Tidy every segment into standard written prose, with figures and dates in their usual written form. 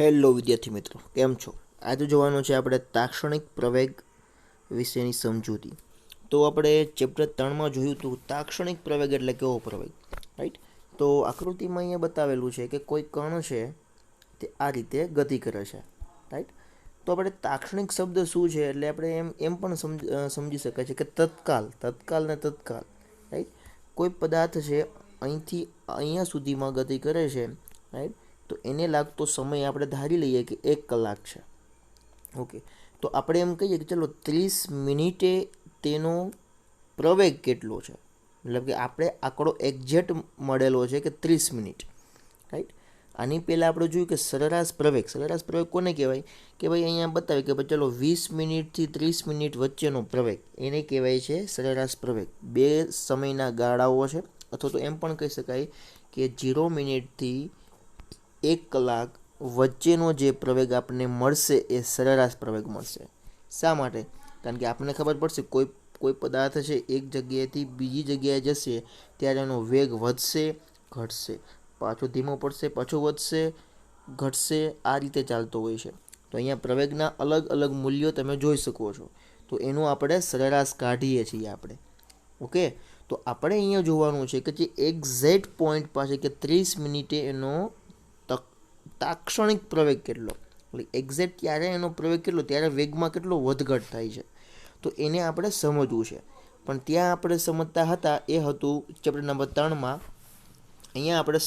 Hello વિદ્યાર્થી મિત્રો, કેમ છો? આજે જોવાનું છે આપણે તાક્ષણિક પ્રવેગ વિશેની સમજૂતી. તો આપણે ચેપ્ટર 3માં જોયું હતું તાક્ષણિક પ્રવેગ એટલે કેવો પ્રવેગ, રાઈટ? તો આકૃતિમાં અહીંયા બતાવેલું છે કે કોઈ કણ છે તે આ રીતે ગતિ કરે છે, રાઈટ? તો આપણે તાક્ષણિક શબ્દ શું છે એટલે આપણે એમ પણ સમજી શકાય છે કે તત્કાલ ને તત્કાલ, રાઈટ? કોઈ પદાર્થ છે અહીંથી અહીંયા સુધીમાં ગતિ કરે છે, રાઈટ? તો એને લાગતો સમય આપણે ધારી લઈએ કે 1 કલાક છે. ઓકે, તો આપણે એમ કહીએ કે ચલો 30 મિનિટે તેનો પ્રવેગ કેટલો છે, મતલબ કે આપણે આંકડો એક્ઝેક્ટ મળેલો છે કે 30 મિનિટ, રાઈટ? આની પહેલાં આપણે જોયું કે સરેરાશ પ્રવેગ કોને કહેવાય કે ભાઈ અહીંયા બતાવે કે ભાઈ ચલો 20 મિનિટથી 30 મિનિટ વચ્ચેનો પ્રવેગ એને કહેવાય છે સરેરાશ પ્રવેગ. બે સમયના ગાળાઓ છે, અથવા તો એમ પણ કહી શકાય કે 0 મિનિટથી 1 કલાક વચ્ચેનો જે પ્રવેગ આપણને મળશે એ સરેરાશ પ્રવેગ મળશે. શા માટે? કારણ કે આપણને ખબર પડશે કોઈ પદાર્થ છે એક જગ્યાએથી બીજી જગ્યાએ જશે ત્યારે એનો વેગ વધશે, ઘટશે, પાછો ધીમો પડશે, પાછો વધશે, ઘટશે, આ રીતે ચાલતો હોય છે. તો અહીંયા પ્રવેગના અલગ અલગ મૂલ્યો તમે જોઈ શકો છો. તો એનું આપણે સરેરાશ કાઢીએ છીએ આપણે. ઓકે, તો આપણે અહીંયા જોવાનું છે કે જે એક્ઝેક્ટ પોઈન્ટ પાસે કે 30 મિનિટે એનો તાક્ષણિક પ્રવેગ કેટલો, એટલે એક્ઝેક્ટ ત્યારે એનો પ્રવેગ કેટલો, ત્યારે વેગમાં કેટલો વધઘટ થાય છે, તો એને આપણે સમજવું છે. પણ ત્યાં આપણે સમજતા હતા એ હતું ચેપ્ટર નંબર 3માં. અહીંયા આપણે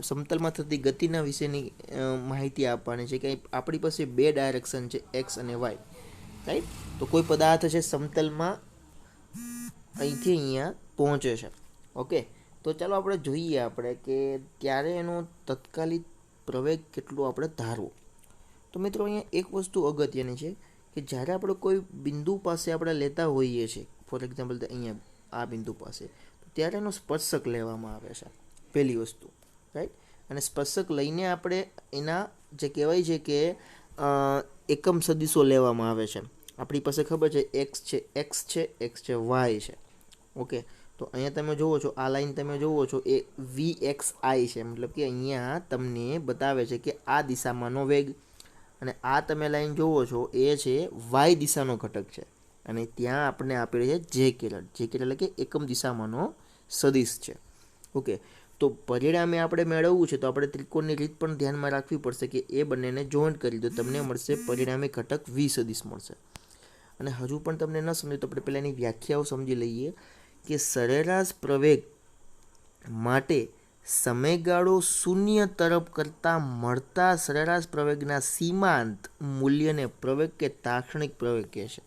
સમતલમાં થતી ગતિના વિશેની માહિતી આપવાની છે કે આપણી પાસે 2 ડાયરેક્શન છે, એક્સ અને વાય, રાઈટ? તો કોઈ પદાર્થ છે સમતલમાં અહીંથી અહીંયા પહોંચે છે. ઓકે, તો ચાલો આપણે જોઈએ આપણે કે ત્યારે એનો તત્કાલિક પ્રવેગ કેટલો આપણે ધારવો. તો મિત્રો અહીંયા એક વસ્તુ અગત્યની છે કે જ્યારે આપણે કોઈ બિંદુ પાસે આપણે લેતા હોઈએ છીએ, ફોર એક્ઝામ્પલ અહીંયા આ બિંદુ પાસે, તો ત્યારે એનો સ્પર્શક લેવામાં આવે છે, પહેલી વસ્તુ, રાઈટ? અને સ્પર્શક લઈને આપણે એના જે કહેવાય છે કે એકમ સદિશો લેવામાં આવે છે. આપણી પાસે ખબર છે એક્સ છે, વાય છે. ઓકે, તો અહીંયા તમે જુઓ છો, આ લાઈન તમે જુઓ છો એ VXI છે, મતલબ કે અહીંયા તમને બતાવે છે કે આ દિશામાંનો વેગ, અને આ તમે લાઈન જુઓ છો એ છે વાય દિશાનો ઘટક છે, અને ત્યાં આપણે આપેલી છે જે કિરણ એટલે કે એકમ દિશામાંનો સદિશ છે. ઓકે, તો પરિણામે આપણે મેળવવું છે તો આપણે ત્રિકોણની રીત પણ ધ્યાનમાં રાખવી પડશે કે એ બંનેને જોઈન્ટ કરી દો, તમને મળશે પરિણામી ઘટક V સદિશ મળશે. અને હજુ પણ તમને ન સમજે તો આપણે પહેલાં એની વ્યાખ્યાઓ સમજી લઈએ કે સરેરાશ પ્રવેગ માટે સમયગાળો 0 તરફ કરતાં મળતા સરેરાશ પ્રવેગના સીમાંત મૂલ્યને પ્રવેગ કે તાક્ષણિક પ્રવેગ કહે છે.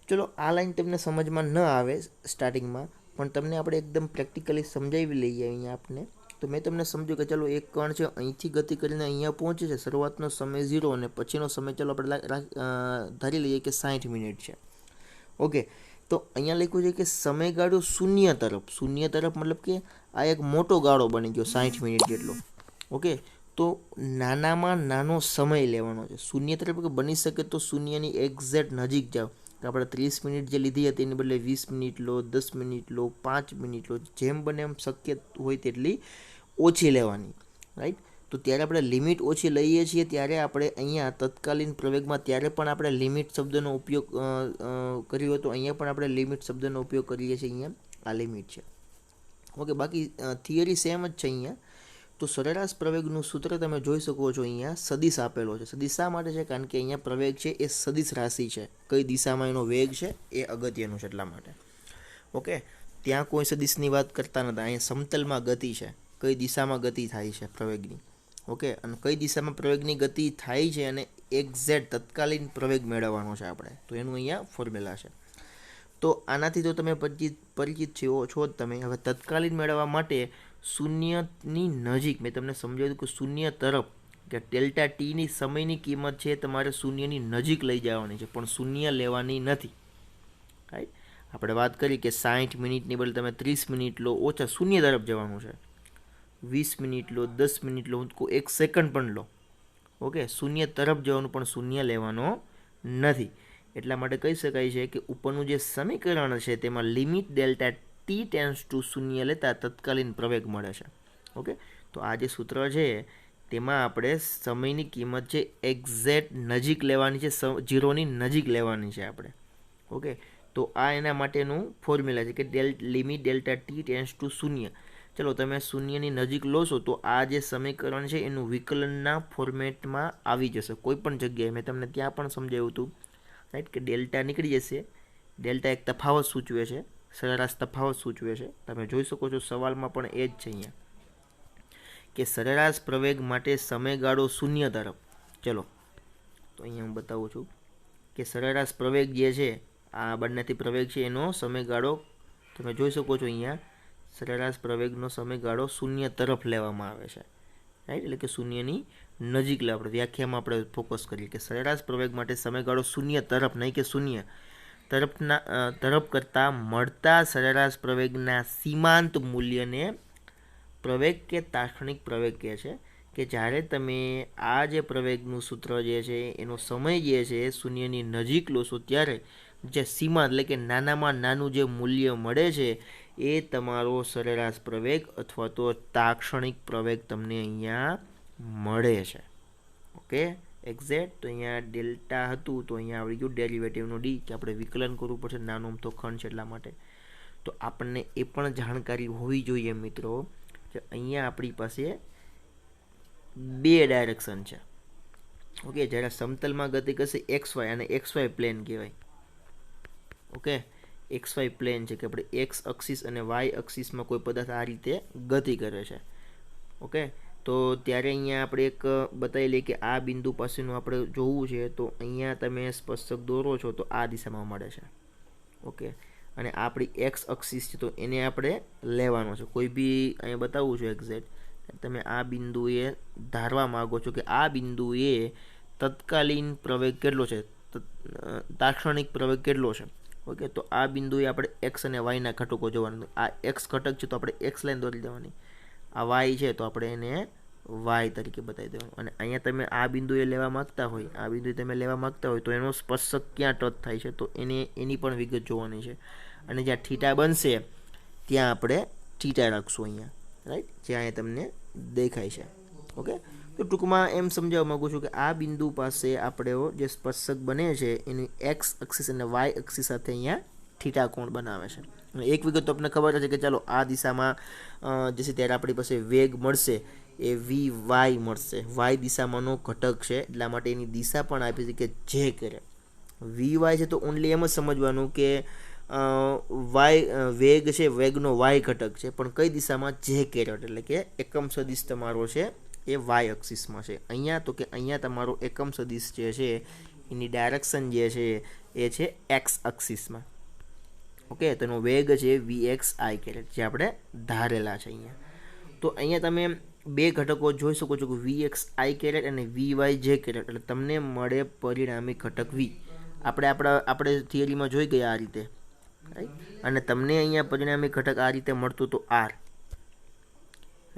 ચલો આ લાઈન તમને સમજમાં ન આવે સ્ટાર્ટિંગમાં, પણ તમને આપણે એકદમ પ્રેક્ટિકલી સમજાવી લઈએ અહીંયા આપને. તો મેં તમને સમજ્યું કે ચલો એક કણ છે અહીંથી ગતિ કરીને અહીંયા પહોંચે છે, શરૂઆતનો સમય 0 અને પછીનો સમય ચલો આપણે ધારી લઈએ કે 60 મિનિટ છે. ઓકે, તો અહીંયા લખ્યું છે કે સમયગાળો 0 તરફ મતલબ કે આ એક મોટો ગાળો બની ગયો 60 મિનિટ જેટલો. ઓકે, તો નાનામાં નાનો સમય લેવાનો છે 0 તરફ, કે બની શકે તો શૂન્યની એક્ઝેક્ટ નજીક જાઓ. આપણે 30 મિનિટ જે લીધી હતી એની બદલે 20 મિનિટ લો, 10 મિનિટ લો, 5 મિનિટ લો, જેમ બને એમ શક્ય હોય તેટલી ઓછી લેવાની, રાઈટ? તો ત્યારે આપણે લિમિટ ઓછી લઈએ છીએ ત્યારે આપણે અહીંયા તત્કાલીન પ્રવેગમાં ત્યારે પણ આપણે લિમિટ શબ્દનો ઉપયોગ કર્યો હતો, અહીંયા પણ આપણે લિમિટ શબ્દનો ઉપયોગ કરીએ છીએ. અહીંયા આ લિમિટ છે. ઓકે, બાકી થિયરી સેમ જ છે અહીંયા. તો સરેરાશ પ્રવેગનું સૂત્ર તમે જોઈ શકો છો, અહીંયા સદિશ આપેલો છે. સદિશ શા માટે છે? કારણ કે અહીંયા પ્રવેગ છે એ સદિશ રાશિ છે, કઈ દિશામાં એનો વેગ છે એ અગત્યનું છે એટલા માટે. ઓકે, ત્યાં કોઈ સદિશની વાત કરતા નથી, અહીંયા સમતલમાં ગતિ છે, કઈ દિશામાં ગતિ થાય છે પ્રવેગની. ઓકે, અને કઈ દિશામાં પ્રવેગની ગતિ થાય છે અને એક્ઝેક્ટ તત્કાલીન પ્રવેગ મેળવવાનો છે આપણે, તો એનું અહીંયા ફોર્મ્યુલા છે. તો આનાથી તો તમે પરિચિત છો જ તમે. હવે તત્કાલીન મેળવવા માટે શૂન્યની નજીક મેં તમને સમજાવ્યું કે 0 તરફ કે ડેલ્ટા ટીની સમયની કિંમત છે તમારે શૂન્યની નજીક લઈ જવાની છે, પણ શૂન્ય લેવાની નથી, રાઈટ? આપણે વાત કરી કે 60 મિનિટની બદલે તમે 30 મિનિટ લો, ઓછા શૂન્ય તરફ જવાનું છે. 20 મિનિટ લો, 10 મિનિટ લો, 1 સેકન્ડ પણ લો. ઓકે, શૂન્ય તરફ જવાનું પણ શૂન્ય લેવાનો નથી. એટલા માટે કહી શકાય છે કે ઉપરનું જે સમીકરણ છે તેમાં limit delta T tense two 0 લેતા તત્કાલીન પ્રવેગ મળે છે. ઓકે, તો આ જે સૂત્ર છે તેમાં આપણે સમયની કિંમત છે એક્ઝેક્ટ નજીક લેવાની છે, 0ની નજીક લેવાની છે આપણે. ઓકે, તો આ એના માટેનું ફોર્મ્યુલા છે કે limit delta T tense two 0. ચલો તમે શૂન્યની નજીક લો છો તો આ જે સમીકરણ છે એનું વિકલનના ફોર્મેટમાં આવી જશે કોઈ પણ જગ્યાએ. મેં તમને ત્યાં પણ સમજાવ્યું હતું, રાઈટ, કે ડેલ્ટા નીકળી જશે. ડેલ્ટા એક તફાવત સૂચવે છે, સરેરાશ તફાવત સૂચવે છે. તમે જોઈ શકો છો સવાલમાં પણ એ જ છે અહીંયા કે સરેરાશ પ્રવેગ માટે સમયગાળો 0 તરફ. ચલો તો અહીંયા હું બતાવું છું કે સરેરાશ પ્રવેગ જે છે આ બંનેથી પ્રવેગ છે એનો સમયગાળો તમે જોઈ શકો છો અહીંયા. સરેરાશ પ્રવેગનો સમયગાળો 0 તરફ લેવામાં આવે છે, રાઈટ, એટલે કે શૂન્યની નજીક લે. આપણે વ્યાખ્યામાં આપણે ફોકસ કરીએ કે સરેરાશ પ્રવેગ માટે સમયગાળો 0 તરફ, નહીં કે 0 તરફ કરતાં મળતા સરેરાશ પ્રવેગના સીમાંત મૂલ્યને પ્રવેગ કે તાત્ક્ષણિક પ્રવેગ કહે છે. કે જ્યારે તમે આ જે પ્રવેગનું સૂત્ર જે છે એનો સમય જે છે 0ની નજીક લો છો ત્યારે જે સીમાંત એટલે કે નાનામાં નાનું જે મૂલ્ય મળે છે એ તમારો સરેરાશ પ્રવેગ અથવા તો તાત્ક્ષણિક પ્રવેગ તમને અહીંયા મળે છે. Okay, exact. તો અહીંયા ડેલ્ટા હતું તો અહીંયા આવી ગયું ડેરિવેટિવનો ડી, કે આપણે વિકલન કરવું પડશે, નાનો અમથો ખંડ છે એટલા માટે. તો આપણને એ પણ જાણકારી હોવી જોઈએ મિત્રો કે અહીંયા આપણી પાસે 2 ડાયરેક્શન છે. ઓકે, જ્યારે સમતલમાં ગતિ કરશે XY, અને XY પ્લેન કહેવાય. ઓકે, XY પ્લેન છે કે આપણે X અક્ષિસ અને Y અક્ષિસમાં કોઈ પદાર્થ આ રીતે ગતિ કરે છે. ઓકે, તો ત્યારે અહીંયા આપણે એક બતાવી લઈએ કે આ બિંદુ પાસેનું આપણે જોવું છે તો અહીંયા તમે સ્પર્શક દોરો છો તો આ દિશામાં મળે છે. ઓકે, અને આપણી X અક્ષિસ છે તો એને આપણે લેવાનો છે. કોઈ બી અહીંયા બતાવું છું એક્ઝેક્ટ. તમે આ બિંદુએ ધારવા માગો છો કે આ બિંદુએ તત્કાલીન પ્રવેગ કેટલો છે, તાત્ક્ષણિક પ્રવેગ કેટલો છે. ઓકે, તો આ બિંદુએ આપણે એક્સ અને વાયના ઘટકો જોવાના. આ એક્સ ઘટક છે તો આપણે એક્સ લાઈન દોરી દેવાની. આ વાય છે તો આપણે એને વાય તરીકે બતાવી દેવાનું. અને અહીંયા તમે આ બિંદુએ લેવા માગતા હોય, આ બિંદુએ તમે લેવા માગતા હોય તો એનો સ્પર્શક ક્યાં ટચ થાય છે તો એની પણ વિગત જોવાની છે. અને જ્યાં થીટા બનશે ત્યાં આપણે થીટા રાખશું અહીંયા, રાઈટ, જે અહીંયા તમને દેખાય છે. ઓકે, તો ટૂંકમાં એમ સમજાવવા માગું છું કે આ બિંદુ પાસે આપણે જે સ્પર્શક બને છે એની એક્સ અક્ષિસ અને વાય અક્ષિસ સાથે અહીંયા થીટા કોણ બનાવે છે. અને એક વિગત તો આપણને ખબર છે કે ચાલો આ દિશામાં જે છે ત્યારે આપણી પાસે વેગ મળશે એ VY મળશે. વાય દિશામાંનો ઘટક છે એટલા માટે એની દિશા પણ આપી છે કે જે કરે. VY છે તો ઓનલી એમ જ સમજવાનું કે વેગ છે, વેગનો વાય ઘટક છે, પણ કઈ દિશામાં? જે કેરેટ, એટલે કે એકમ સદિશ તમારો છે એ વાય અક્ષિસમાં છે. અહીંયા તો કે અહીંયા તમારો એકમ સદિશ જે છે એની ડાયરેક્શન જે છે એ છે એક્સ અક્ષિસમાં. ઓકે, તેનો વેગ છે VXI કેરેટ, જે આપણે ધારેલા છે અહીંયા. તો અહીંયા તમે 2 ઘટકો જોઈ શકો છો કે VXI કેરેટ અને VYJ કેરેટ, એટલે તમને મળે પરિણામી ઘટક V. આપણે થિયરીમાં જોઈ ગયા આ રીતે, રાઈટ. અને તમને અહીંયા પરિણામી ઘટક આ રીતે મળતું તો R,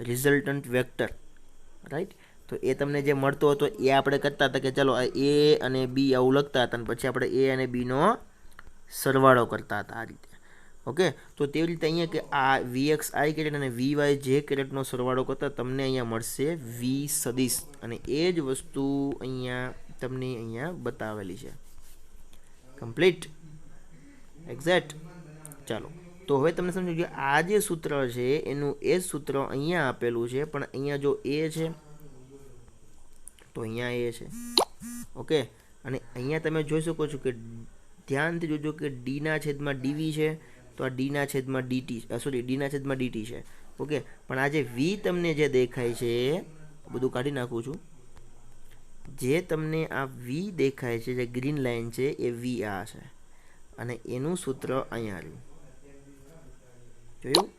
રિઝલ્ટન્ટ વેક્ટર, રાઈટ. તો એ તમને જે મળતો હતો એ આપણે કરતા હતા કે ચાલો A અને B આવું લખતા હતા અને પછી આપણે A અને Bનો સરવાળો કરતા હતા આ રીતે. ઓકે, તો તેવી રીતે અહીંયા કે આ VXI કેરેટ અને VYJ કેરેટનો સરવાળો કરતા તમને અહીંયા મળશે V સદિશ, અને એ જ વસ્તુ અહીંયા તમને અહીંયા બતાવેલી છે. Complete, exact. ચાલો, તો હવે તમને સમજો કે આ જે સૂત્ર છે એનું એ જ સૂત્ર અહીંયા આપેલું છે, પણ અહીંયા જો A છે તો અહીંયા A છે. ઓકે, અને અહીંયા તમે જોઈ શકો છો કે ધ્યાનથી જોજો કે ડીના છેદમાં DV છે તો આ ડીના છેદમાં DT, ડીના છેદમાં DT છે. ઓકે, પણ આ જે V તમને જે દેખાય છે, બધું કાઢી નાખું છું, જે તમને આ V દેખાય છે, જે ગ્રીન લાઈન છે એ V આ છે, અને એનું સૂત્ર અહીંયા આવ્યું. જોયું?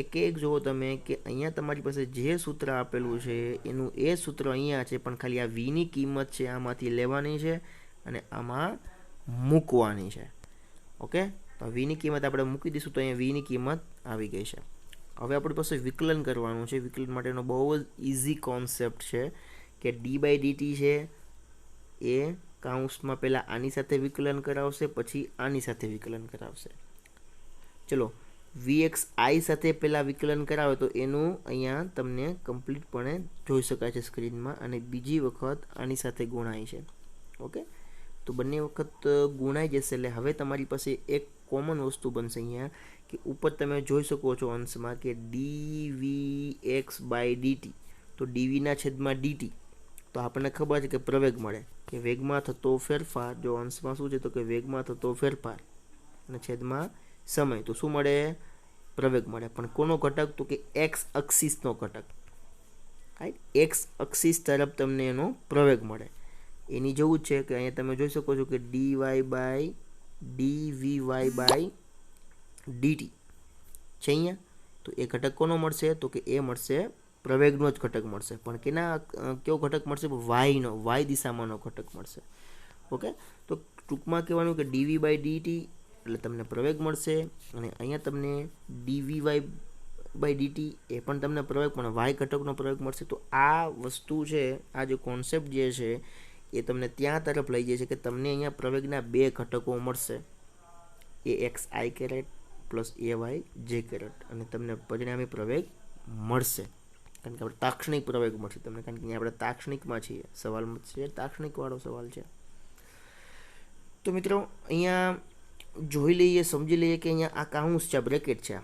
એક જુઓ તમે કે અહીંયા તમારી પાસે જે સૂત્ર આપેલું છે એનું એ સૂત્ર અહીંયા છે, પણ ખાલી આ Vની કિંમત છે આમાંથી લેવાની છે અને આમાં મૂકવાની છે. ઓકે, તો Vની કિંમત આપણે મૂકી દઈશું તો અહીંયા Vની કિંમત આવી ગઈ છે. હવે આપણી પાસે વિકલન કરવાનું છે. વિકલન માટેનો બહુ જ ઇઝી કોન્સેપ્ટ છે કે d/dt છે એ કાઉન્સમાં પહેલાં આની સાથે વિકલન કરાવશે, પછી આની સાથે વિકલન કરાવશે. ચલો, VXI સાથે પહેલાં વિકલન કરાવે તો એનું અહીંયા તમને કમ્પ્લીટપણે જોઈ શકાય છે સ્ક્રીનમાં, અને બીજી વખત આની સાથે ગુણાય છે. ઓકે, તો બંને વખત ગુણાઈ જશે એટલે હવે તમારી પાસે એક કોમન વસ્તુ બનશે અહીંયા કે ઉપર તમે જોઈ શકો છો અંશમાં કે dVx/dt. તો dVના છેદમાં dt, તો આપણને ખબર છે કે પ્રવેગ મળે કે વેગમાં થતો ફેરફાર. જો અંશમાં શું છે તો કે વેગમાં થતો ફેરફાર અને છેદમાં સમય, તો શું મળે? પ્રવેગ મળે. પણ કોનો ઘટક? તો કે એક્સ અક્ષિસનો ઘટક. રાઈટ, એક્સ અક્ષિસ તરફ તમને એનો પ્રવેગ મળે. એની જેવું જ છે કે અહીંયા તમે જોઈ શકો છો કે dVy/dt છે અહીંયા. તો એ ઘટક કોનો મળશે? તો કે એ મળશે પ્રવેગનો જ ઘટક મળશે. પણ કેવો ઘટક મળશે? વાયનો, વાય દિશામાંનો ઘટક મળશે. ઓકે, તો ટૂંકમાં કહેવાનું કે dV/dt એટલે તમને પ્રવેગ મળશે, અને અહીંયા તમને dVy/dt એ પણ તમને પ્રવેગ, પણ વાય ઘટકનો પ્રવેગ મળશે. તો આ વસ્તુ છે, આ જે કોન્સેપ્ટ જે છે એ તમને ત્યાં તરફ લઈ જાય છે કે તમને અહીંયા પ્રવેગના બે ઘટકો મળશે, AXI પ્લસ AYJ, અને તમને પરિણામી પ્રવેગ મળશે. કારણ કે આપણે તાક્ષણિક પ્રવેગ મળશે તમને, કારણ કે અહીંયા આપણે તાક્ષણિકમાં છીએ. સવાલ છે તાક્ષણિકવાળો સવાલ છે. તો મિત્રો અહીંયા જોઈ લઈએ, સમજી લઈએ કે અહીંયા આ કાઉન્સ છે, બ્રેકેટ છે,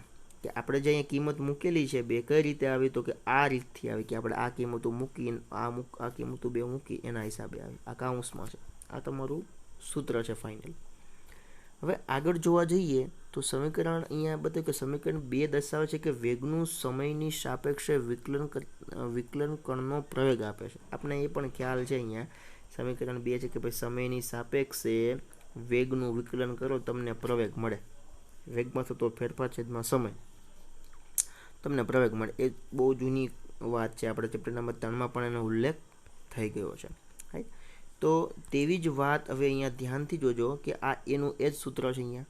કે આપણે જે અહીંયા કિંમત મૂકેલી છે બે કઈ રીતે આવી? તો કે આ રીતથી આવી કે આપણે આ કિંમતો મૂકી, આ કિંમતો બે મૂકી એના હિસાબે આવી. આ કાઉન્સમાં છે. આ તમારું સૂત્ર છે ફાઇનલ. હવે આગળ જોવા જઈએ તો સમીકરણ અહીંયા બતાવ્યું કે સમીકરણ 2 દર્શાવે છે કે વેગનું સમયની સાપેક્ષે વિકલન કણનો પ્રવેગ આપે છે. આપણે એ પણ ખ્યાલ છે અહીંયા સમીકરણ 2 છે કે ભાઈ સમયની સાપેક્ષે વેગનું વિકલન કરો તમને પ્રવેગ મળે. વેગમાં થતો ફેરફાર છેદમાં સમય તમને પ્રવેગ મળે. એ બહુ જૂની વાત છે, આપણે ચેપ્ટર નંબર 3માં પણ એનો ઉલ્લેખ થઈ ગયો છે. રાઈટ, તો તેવી જ વાત હવે અહીંયા ધ્યાનથી જોજો કે આ એનું એ જ સૂત્ર છે અહીંયા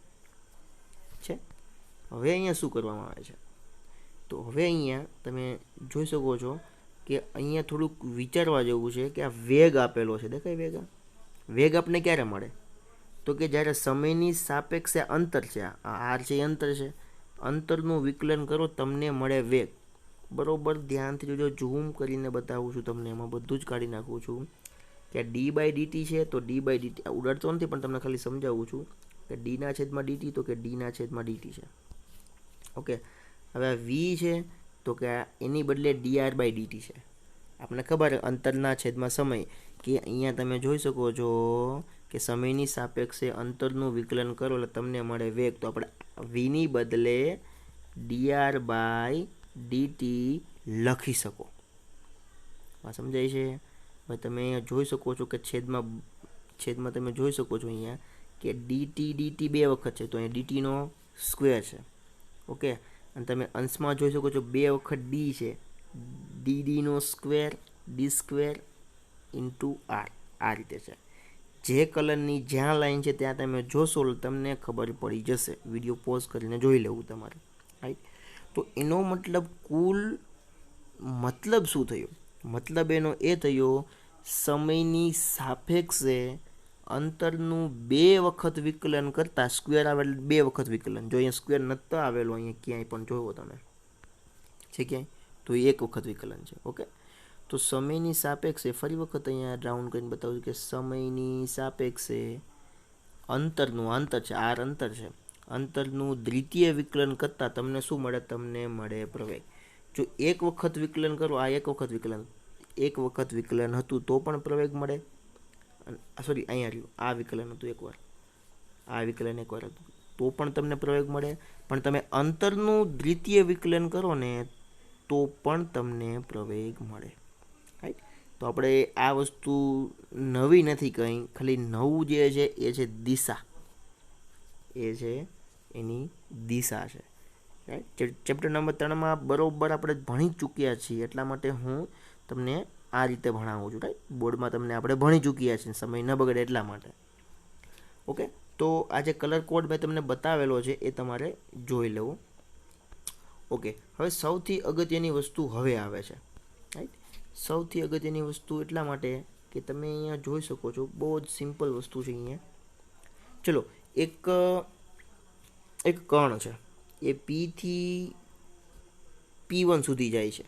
છે. હવે અહીંયા શું કરવામાં આવે છે? તો હવે અહીંયા તમે જોઈ શકો છો કે અહીંયા થોડુંક વિચારવા જેવું છે કે આ વેગ આપેલો છે. દેખાય વેગ? વેગ આપને ક્યારે મળે? તો કે જ્યારે સમયની સાપેક્ષે અંતર છે, આ આર છે એ અંતર છે, અંતરનું વિકલન કરો તમને મળે વેગ. બરોબર ધ્યાનથી જોજો, ઝૂમ કરીને બતાવું છું તમને, એમાં બધું જ કાઢી નાખું છું કે d/dt છે. તો d/dt ઉડાડતો નથી પણ તમને ખાલી સમજાવું છું કે dના છેદમાં dt, તો કે dના છેદમાં dt છે. ઓકે, હવે આ v છે તો કે એની બદલે dr/dt છે. આપણને ખબર અંતરના છેદમાં સમય, કે અહીંયા તમે જોઈ શકો છો કે સમયની સાપેક્ષે અંતરનું વિકલન કરો એટલે તમને મળે વેગ. તો આપણે vની બદલે dr/dt લખી શકો. આ સમજાય છે? હવે તમે અહીંયા જોઈ શકો છો કે છેદમાં તમે જોઈ શકો છો અહીંયા કે dt બે વખત છે, તો અહીંયા dtનો સ્ક્વેર છે. ઓકે, અને તમે અંશમાં જોઈ શકો છો બે વખત d છે, ddનો સ્ક્વેર, d² ઇન્ટુ r. આ રીતે છે. જે કલરની જ્યાં લાઈન છે ત્યાં તમે જોશો તમને ખબર પડી જશે. વિડીયો પોઝ કરીને જોઈ લેવું તમારે. રાઈટ, તો એનો મતલબ કુલ મતલબ શું થયો? મતલબ એનો એ થયો સમયની સાપેક્ષે અંતરનું બે વખત વિકલન કરતાં સ્ક્વેર આવેલ બે વખત વિકલન. જો અહીંયા સ્ક્વેર નહોતો આવેલો, અહીંયા ક્યાંય પણ જોવો તમે છે ક્યાંય, તો એક વખત વિકલન છે. ઓકે, તો સમયની સાપેક્ષે ફરી વખત અહીંયા રાઉન્ડ કરીને બતાવું કે સમયની સાપેક્ષે અંતરનું, અંતર છે આર અંતર છે, અંતરનું દ્વિતીય વિકલન કરતાં તમને શું મળે? તમને મળે પ્રવેગ. જો એક વખત વિકલન કરો, આ એક વખત વિકલન હતું તો પણ પ્રવેગ મળે. સોરી, અહીંયા રહ્યું આ વિકલન હતું એકવાર, આ વિકલન એકવાર હતું તો પણ તમને પ્રવેગ મળે. પણ તમે અંતરનું દ્વિતીય વિકલન કરો ને તો પણ તમને પ્રવેગ મળે. રાઈટ, તો આપણે આ વસ્તુ નવી નથી કંઈ, ખાલી નવું જે છે એ છે દિશા. એ છે એની દિશા છે. રાઈટ, ચેપ્ટર નંબર 3માં બરોબર આપણે ભણી ચૂક્યા છીએ, એટલા માટે હું તમને આ રીતે ભણાવું છું. રાઈટ, બોર્ડમાં તમને આપણે ભણી ચૂક્યા છીએ, સમય ન બગડે એટલા માટે. ઓકે, તો આ જે કલર કોડ મેં તમને બતાવેલો છે એ તમારે જોઈ લેવો. ઓકે, હવે સૌથી અગત્યની વસ્તુ હવે આવે છે. રાઈટ, સૌથી અગત્યની વસ્તુ એટલા માટે કે તમે અહીંયા જોઈ શકો છો બહુ જ સિમ્પલ વસ્તુ છે અહીંયા. ચલો, એક કણ છે. એ પી થી P1 સુધી જાય છે,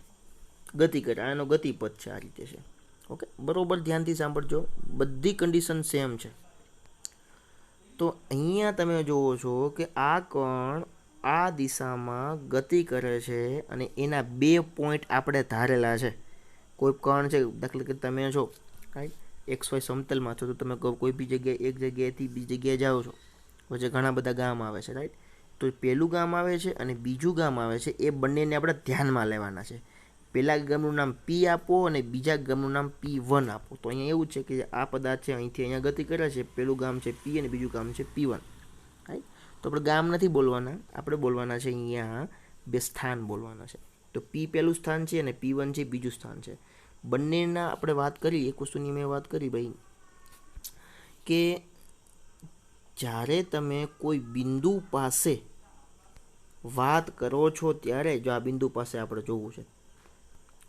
ગતિ કરે, આનો ગતિપથ છે, આ રીતે છે. ઓકે, બરોબર ધ્યાનથી સાંભળજો, બધી કન્ડિશન સેમ છે. તો અહીંયા તમે જુઓ છો કે આ કણ આ દિશામાં ગતિ કરે છે અને એના 2 પોઈન્ટ આપણે ધારેલા છે. કોઈ કણ છે, દાખલા કે તમે છો રાઈટ XY સમતલમાં છો, તો તમે કોઈ બી જગ્યાએ એક જગ્યાએથી બીજી જગ્યાએ જાઓ છો, વચ્ચે ઘણા બધા ગામ આવે છે રાઈટ. તો પહેલું ગામ આવે છે અને બીજું ગામ આવે છે, એ બંનેને આપણે ધ્યાનમાં લેવાના છે. પહેલા ગામનું નામ P આપો અને બીજા ગામનું નામ P1 આપો. તો અહીંયા એવું છે કે આ પદાર્થ છે અહીંથી અહીંયા ગતિ કરે છે, પહેલું ગામ છે P અને બીજું ગામ છે P1 રાઈટ. તો આપણે ગામ નથી બોલવાના, આપણે બોલવાના છે અહીંયા 2 સ્થાન બોલવાના છે. તો P પહેલું સ્થાન છે અને P1 છે બીજું સ્થાન છે. બંનેના આપણે વાત કરી, એક વસ્તુની મેં વાત કરી ભાઈ કે જ્યારે તમે કોઈ બિંદુ પાસે વાત કરો છો ત્યારે જો આ બિંદુ પાસે આપણે જોવું છે,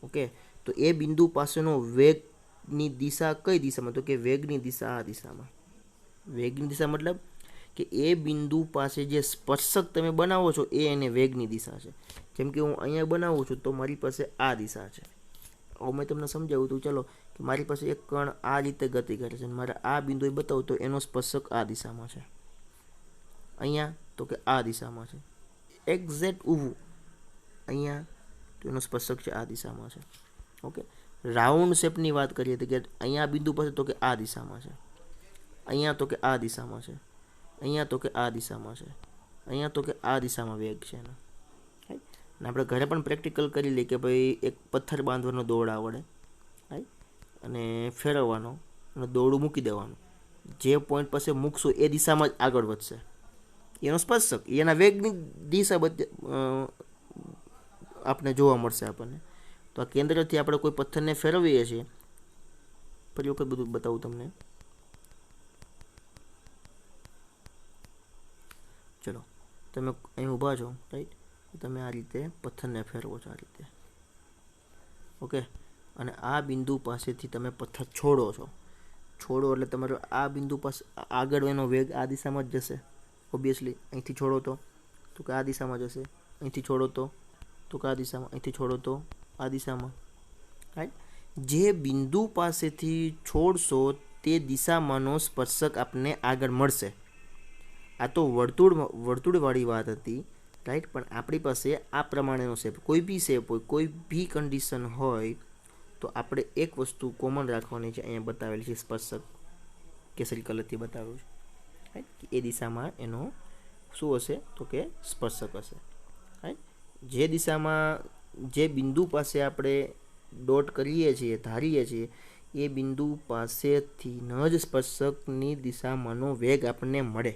ઓકે, તો એ બિંદુ પાસેનો વેગની દિશા કઈ દિશામાં? તો કે વેગની દિશા આ દિશામાં. વેગની દિશા મતલબ કે એ બિંદુ પાસે જે સ્પર્શક તમે બનાવો છો એ એને વેગની દિશા છે. જેમ કે હું અહીંયા બનાવું છું તો મારી પાસે આ દિશા છે. હવે મેં તમને સમજાવું તો ચલો કે મારી પાસે એક કણ આ રીતે ગતિ કરે છે, મારે આ બિંદુએ બતાવું તો એનો સ્પર્શક આ દિશામાં છે. અહીંયા તો કે આ દિશામાં છે, એક્ઝેક્ટ ઊભું અહીંયા તો એનો સ્પર્શક છે આ દિશામાં છે. ઓકે, રાઉન્ડ શેપની વાત કરીએ તો કે અહીંયા બિંદુ પાસે તો કે આ દિશામાં છે, અહીંયા તો કે આ દિશામાં છે, અહીંયા તો કે આ દિશામાં છે, અહીંયા તો કે આ દિશામાં વેગ છે એનો. અને આપણે ઘરે પણ પ્રેક્ટિકલ કરી લઈએ કે ભાઈ એક પથ્થર બાંધવાનો દોડ આવડે રાઈટ, અને ફેરવવાનો અને દોરડું મૂકી દેવાનું, જે પોઈન્ટ પાસે મૂકશું એ દિશામાં જ આગળ વધશે. એનો સ્પર્શક એના વેગની દિશા આપણે જોવા મળશે આપણને. તો આ કેન્દ્રથી આપણે કોઈ પથ્થરને ફેરવીએ છીએ, ફરી વખત બધું બતાવું તમને. ચલો, તમે અહીં ઊભા છો રાઈટ, તમે આ રીતે પથ્થરને ફેરવો છો આ રીતે, ઓકે, અને આ બિંદુ પાસેથી તમે પથ્થર છોડો છો. છોડો એટલે તમારો આ બિંદુ પાસે આગળ એનો વેગ આ દિશામાં જ જશે ઓબ્વિયસલી. અહીંથી છોડો તો કે આ દિશામાં જશે, અહીંથી છોડો તો કે આ દિશામાં, અહીંથી છોડો તો આ દિશામાં રાઈટ. જે બિંદુ પાસેથી છોડશો તે દિશામાંનો સ્પર્શક આપને આગળ મળશે. આ તો વર્તુળવાળી વાત હતી રાઈટ, પણ આપણી પાસે આ પ્રમાણેનો શેપ, કોઈ બી શેપ હોય, કોઈ બી કન્ડિશન હોય, તો આપણે એક વસ્તુ કોમન રાખવાની છે, અહીંયા બતાવેલી છે સ્પર્શક, કેસરી કલરથી બતાવ્યું છે રાઈટ. એ દિશામાં એનો શું હશે તો કે સ્પર્શક હશે રાઈટ. જે દિશામાં જે બિંદુ પાસે આપણે ડોટ કરીએ છીએ, ધારીએ છીએ, એ બિંદુ પાસેથી જ સ્પર્શકની દિશામાંનો વેગ આપણને મળે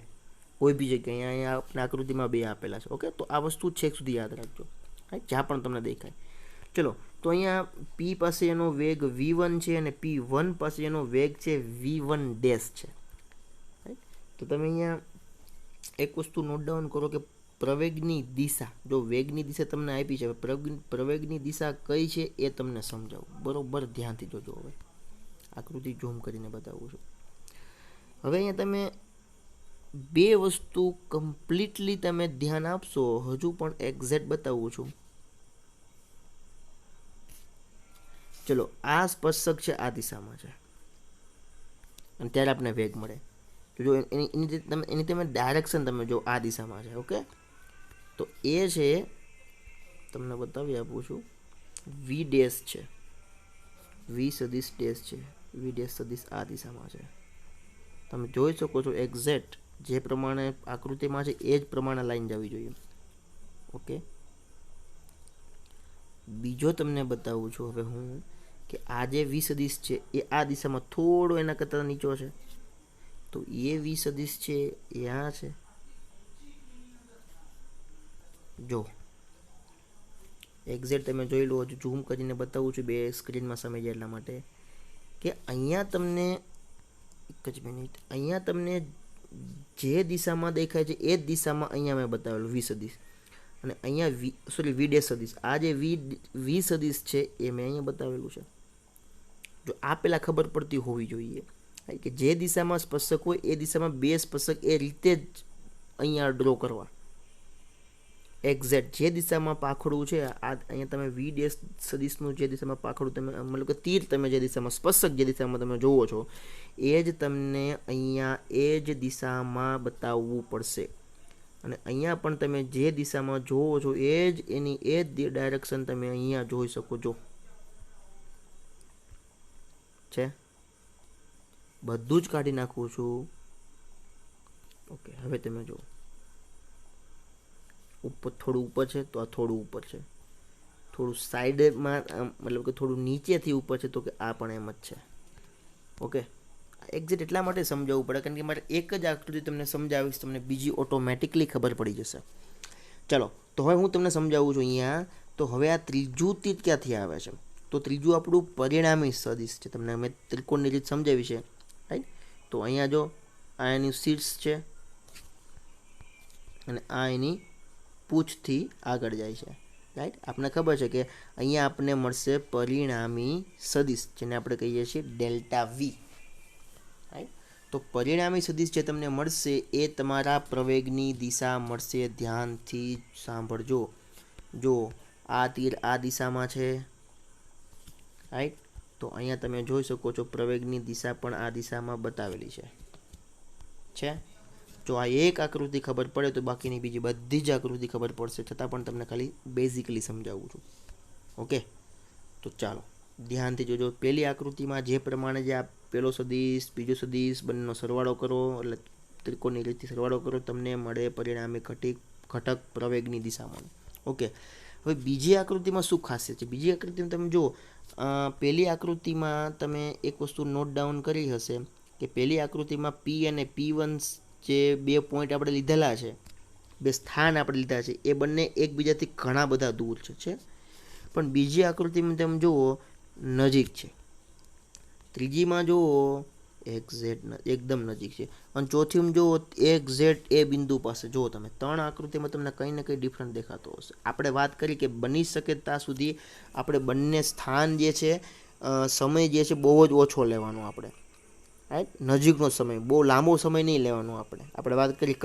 કોઈ બી જગ્યાએ. અહીંયા આપણે આકૃતિમાં 2 આપેલા છે, ઓકે. તો આ વસ્તુ છેક સુધી યાદ રાખજો રાઈટ, જ્યાં પણ તમને દેખાય. ચલો, તો અહીંયા P પાસે એનો વેગ V1 છે અને P1 પાસે એનો વેગ છે V1 ડેશ છે રાઈટ. તો તમે અહીંયા એક વસ્તુ નોટ ડાઉન કરો કે પ્રવેગની દિશા, જો વેગની દિશા તમને આપી છે, પ્રવેગની દિશા કઈ છે એ તમને સમજાવું, બરોબર ધ્યાનથી જોજો. હવે આકૃતિ ઝૂમ કરીને બતાવું છું. હવે અહીંયા તમે 2 વસ્તુ કમ્પ્લીટલી તમે ધ્યાન આપશો, હજુ પણ એક્ઝેક્ટ બતાવું છું. ચલો, આ સ્પર્શક છે આ દિશામાં છે અને ત્યારે આપણે વેગ મળે. તો જો એની તમે ડાયરેક્શન તમે જો આ દિશામાં છે, ઓકે. તો એ છે, તમને બતાવી આપું છું, V ડેશ છે, V સદિશ ડેશ છે, V ડેશ સદિશ આ દિશામાં છે. તમે જોઈ શકો છો એક્ઝેક્ટ જે પ્રમાણે આકૃતિમાં છે એ જ પ્રમાણે લાઈન જવી જોઈએ, ઓકે. બીજો તમને બતાવું છું હવે હું કે આ જે V સદિશ છે એ આ દિશામાં થોડો એના કરતાં નીચો છે, તો એ V સદિશ છે એ આ છે. જો એક્ઝેક્ટ તમે જોઈ લો, હજુ ઝૂમ કરીને બતાવું છું 2 સ્ક્રીનમાં સમય એટલા માટે કે અહીંયા તમને એક જ મિનિટ, અહીંયા તમને જે દિશામાં દેખાય છે એ જ દિશામાં અહીંયા મેં બતાવેલું V સદિશ, અને અહીંયા V ડેશ સદિશ, આ જે V સદિશ છે એ મેં અહીંયા બતાવેલું છે. જો આ પહેલાં ખબર પડતી હોવી જોઈએ કે જે દિશામાં સ્પર્શક હોય એ દિશામાં 2 સ્પર્શક એ રીતે જ અહીંયા ડ્રો કરવા. એક્ઝેક્ટ જે દિશામાં પાંખડું છે, આ અહીંયા તમે વી ડેશ સદિશનું જે દિશામાં પાંખડું તમે મતલબ કે તીર તમે જે દિશામાં સ્પર્શક જે દિશામાં તમે જોવો છો એ જ તમને અહીંયા એ જ દિશામાં બતાવવું પડશે. અને અહીંયા પણ તમે જે દિશામાં જોવો છો એ જ એની એ જ ડાયરેક્શન તમે અહીંયા જોઈ શકો છો. છે બધું જ કાઢી નાખું છું. ઓકે, હવે તમે જુઓ ઉપર થોડું ઉપર છે તો આ થોડું ઉપર છે, થોડું સાઈડમાં મતલબ કે થોડું નીચેથી ઉપર છે તો કે આ પણ એમ જ છે. ઓકે, એક્ઝેક્ટ એટલા માટે સમજાવવું પડે કારણ કે મારે એક જ આકૃતિ તમને સમજાવીશ, તમને બીજી ઓટોમેટિકલી ખબર પડી જશે. ચલો, તો હવે હું તમને સમજાવું છું અહીંયા. તો હવે આ ત્રીજું તીર ક્યાંથી આવે છે? તો ત્રીજું આપણું પરિણામી સદિશ છે. તમને મેં ત્રિકોણની રીત સમજાવી છે, રાઈટ? તો અહીંયા જો આ એની શીર્ષ છે અને આ એની પૂંછથી આગળ જાય છે, રાઈટ? આપણને ખબર છે કે અહીંયા આપણને મળશે પરિણામી સદિશ, જેને આપણે કહીએ છીએ ડેલ્ટા વી, રાઈટ? તો પરિણામી સદિશ જે તમને મળશે એ તમારા પ્રવેગની દિશા મળશે. ધ્યાનથી સાંભળજો. જો આ તીર આ દિશામાં છે, રાઈટ? તો અહીંયા તમે જોઈ શકો છો પ્રવેગની દિશા પણ આ દિશામાં બતાવેલી છે. જો આ એક આકૃતિ ખબર પડે તો બાકીની બીજી બધી જ આકૃતિ ખબર પડશે, છતાં પણ તમને ખાલી બેઝિકલી સમજાવું છું. ઓકે, તો ચાલો ધ્યાનથી જોજો. પહેલી આકૃતિમાં જે પ્રમાણે જે આ પહેલો સદિશ બીજો સદિશ બંનેનો સરવાળો કરો, એટલે ત્રિકોણની રીતથી સરવાળો કરો, તમને મળે પરિણામી ઘટક પ્રવેગની દિશામાં. ઓકે, હવે બીજી આકૃતિમાં શું ખાસિયત છે? બીજી આકૃતિમાં તમે જુઓ, પહેલી આકૃતિમાં તમે એક વસ્તુ નોટ ડાઉન કરી હશે કે પહેલી આકૃતિમાં પી અને P1 જે બે પોઈન્ટ આપણે લીધેલા છે, બે સ્થાન આપણે લીધા છે, એ બંને એકબીજાથી ઘણા બધા દૂર છે. પણ બીજી આકૃતિમાં તમે જુઓ નજીક છે, ત્રીજીમાં જુઓ એક્ઝેક્ટ એકદમ નજીક છે, અને ચોથીમાં જુઓ એક્ઝેક્ટ એ બિંદુ પાસે. જુઓ તમે ત્રણ આકૃતિમાં તમને કંઈ ને કંઈ ડિફરન્ટ દેખાતો હશે. આપણે વાત કરી કે બની શકે ત્યાં સુધી આપણે બંને સ્થાન જે છે, સમય જે છે બહુ જ ઓછો લેવાનો આપણે, રાઈટ? નજીકનો સમય, બહુ લાંબો સમય નહીં લેવાનો. આપણે વાત કરી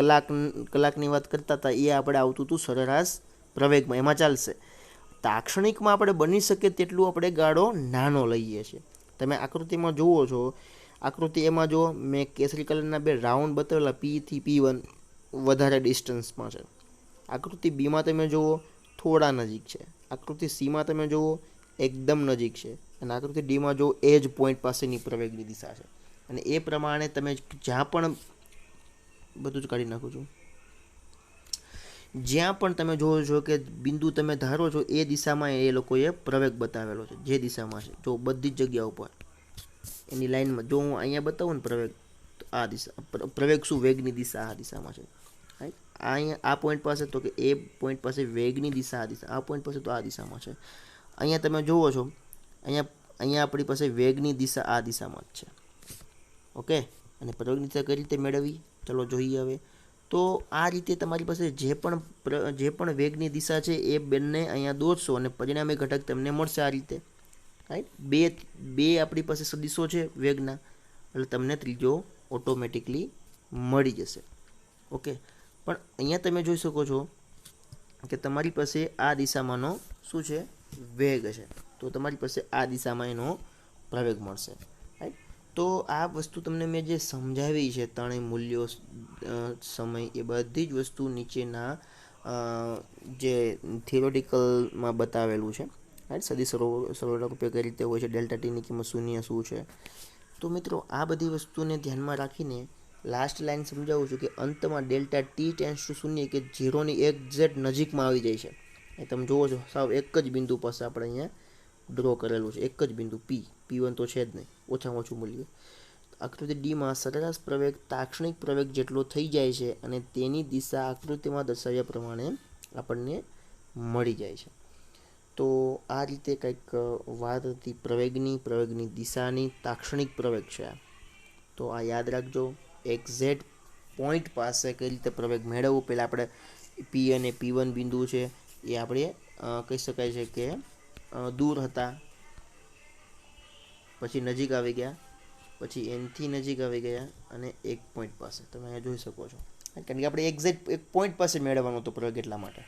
કલાકની વાત કરતા હતા, એ આપણે આવતું હતું સરેરાશ પ્રવેગમાં, એમાં ચાલશે. તાક્ષણિકમાં આપણે બની શકે તેટલું આપણે ગાળો નાનો લઈએ છીએ. તમે આકૃતિમાં જુઓ છો, આકૃતિ એમાં જો મેં કેસરી કલરના બે રાઉન્ડ બતાવેલા P થી P1 વધારે ડિસ્ટન્સમાં છે. આકૃતિ બીમાં તમે જુઓ થોડા નજીક છે. આકૃતિ સીમાં તમે જુઓ એકદમ નજીક છે. અને આકૃતિ ડીમાં જુઓ એ જ પોઈન્ટ પાસેની પ્રવેગની દિશા છે. અને એ પ્રમાણે તમે જ્યાં પણ બધું જ કાઢી નાખું છું, જ્યાં પણ તમે જોવો છો કે બિંદુ તમે ધારો છો એ દિશામાં એ લોકોએ પ્રવેગ બતાવેલો છે, જે દિશામાં છે. જો બધી જ જગ્યા ઉપર એની લાઈનમાં જો હું અહીંયા બતાવું ને પ્રવેગ, તો આ દિશા પ્રવેગ શું વેગની દિશા આ દિશામાં છે, રાઈટ? અહીંયા આ પોઈન્ટ પાસે તો કે એ પોઈન્ટ પાસે વેગની દિશા આ દિશા, આ પોઈન્ટ પાસે તો આ દિશામાં છે. અહીંયા તમે જુઓ છો અહીંયા આપણી પાસે વેગની દિશા આ દિશામાં જ છે. ઓકે, અને પ્રવેગની દિશા કઈ રીતે મેળવવી ચલો જોઈએ હવે. તો આ રીતે તમારી પાસે જે પણ વેગની દિશા છે એ બંને અહીંયા દોરશો અને પરિણામી ઘટક તમને મળશે આ રીતે, રાઈટ? બે આપણી પાસે સદિશો છે વેગના, એટલે તમને ત્રીજો ઓટોમેટિકલી મળી જશે. ઓકે, પણ અહીંયા તમે જોઈ શકો છો કે તમારી પાસે આ દિશામાંનો શું છે વેગ છે, તો તમારી પાસે આ દિશામાં એનો પ્રવેગ મળશે, રાઈટ? તો આ વસ્તુ તમને મેં જે સમજાવી છે, ત્રણેય મૂલ્યો, સમય, એ બધી જ વસ્તુ નીચેના જે થિયોરિટિકલમાં બતાવેલું છે, રાઈટ? સદી સરવાળા રૂપે કઈ રીતે હોય છે, ડેલ્ટા ટીની કિંમત શૂન્ય શું છે. તો મિત્રો આ બધી વસ્તુને ધ્યાનમાં રાખીને લાસ્ટ લાઈન સમજાવું છું કે અંતમાં ડેલ્ટા ટી ટેન્સ ટુ શૂન્ય કે 0ની એક્ઝેક્ટ નજીકમાં આવી જાય છે. એ તમે જુઓ છો સાવ એક જ બિંદુ પાસે આપણે અહીંયા ડ્રો કરેલું છે, એક જ બિંદુ P1 તો છે જ નહીં, ઓછામાં ઓછું મૂલ્ય. આકૃતિ ડીમાં સરેરાશ પ્રવેગ તાક્ષણિક પ્રવેગ જેટલો થઈ જાય છે અને તેની દિશા આકૃતિમાં દર્શાવ્યા પ્રમાણે આપણને મળી જાય છે. તો આ રીતે કંઈક વાત હતી પ્રવેગની દિશાની. તાક્ષણિક પ્રવેગ છે આ, તો આ યાદ રાખજો. એક્ઝેક્ટ પોઈન્ટ પાસે કઈ રીતે પ્રવેગ મેળવવો, પહેલાં આપણે P અને P1 બિંદુ છે એ આપણે કહી શકાય છે કે દૂર હતા, પછી નજીક આવી ગયા, પછી એનથી નજીક આવી ગયા અને એક પોઈન્ટ પાસે તમે અહીંયા જોઈ શકો છો, કારણ કે આપણે એક્ઝેક્ટ એક પોઈન્ટ પાસે મેળવવાનો હતો પ્રવેગ, એટલા માટે.